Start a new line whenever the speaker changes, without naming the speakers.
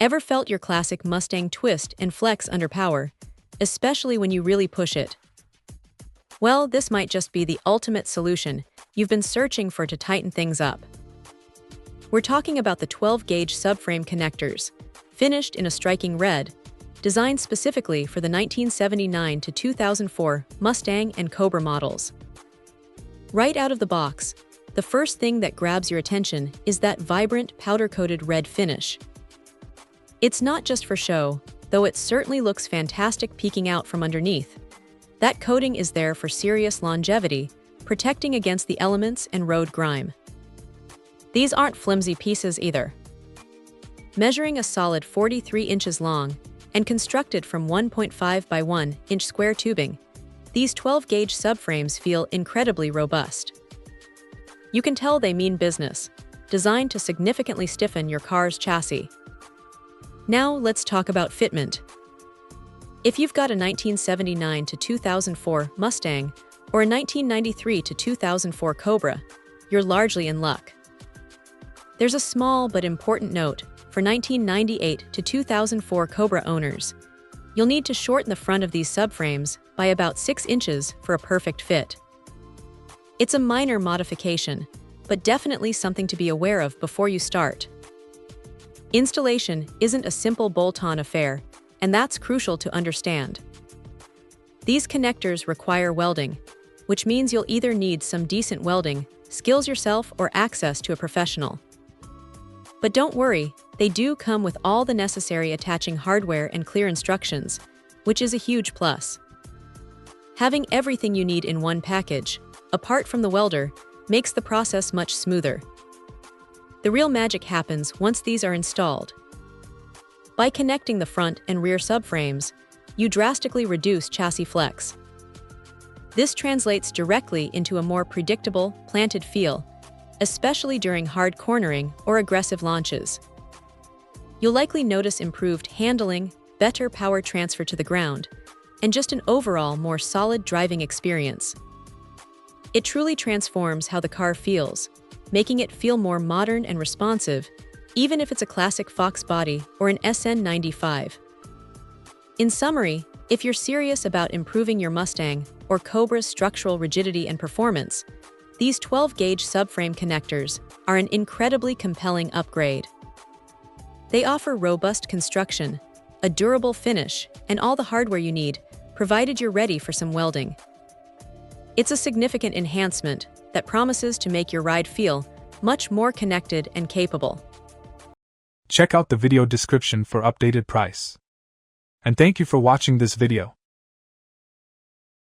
Ever felt your classic Mustang twist and flex under power, especially when you really push it? Well, this might just be the ultimate solution you've been searching for to tighten things up. We're talking about the 12-gauge subframe connectors, finished in a striking red, designed specifically for the 1979 to 2004 Mustang and Cobra models. Right out of the box, the first thing that grabs your attention is that vibrant powder-coated red finish. It's not just for show, though it certainly looks fantastic peeking out from underneath. That coating is there for serious longevity, protecting against the elements and road grime. These aren't flimsy pieces either. Measuring a solid 43 inches long and constructed from 1.5 by 1 inch square tubing, these 12-gauge subframes feel incredibly robust. You can tell they mean business, designed to significantly stiffen your car's chassis. Now let's talk about fitment. If you've got a 1979 to 2004 Mustang or a 1993 to 2004 Cobra, you're largely in luck. There's a small but important note for 1998 to 2004 Cobra owners. You'll need to shorten the front of these subframes by about 6 inches for a perfect fit. It's a minor modification, but definitely something to be aware of before you start. Installation isn't a simple bolt-on affair, and that's crucial to understand. These connectors require welding, which means you'll either need some decent welding skills yourself or access to a professional. But don't worry, they do come with all the necessary attaching hardware and clear instructions, which is a huge plus. Having everything you need in one package, apart from the welder, makes the process much smoother. The real magic happens once these are installed. By connecting the front and rear subframes, you drastically reduce chassis flex. This translates directly into a more predictable, planted feel, especially during hard cornering or aggressive launches. You'll likely notice improved handling, better power transfer to the ground, and just an overall more solid driving experience. It truly transforms how the car feels, making it feel more modern and responsive, even if it's a classic Fox body or an SN95. In summary, if you're serious about improving your Mustang or Cobra's structural rigidity and performance, these 12-gauge subframe connectors are an incredibly compelling upgrade. They offer robust construction, a durable finish, and all the hardware you need, provided you're ready for some welding. It's a significant enhancement that promises to make your ride feel much more connected and capable.
Check out the video description for updated price. And thank you for watching this video.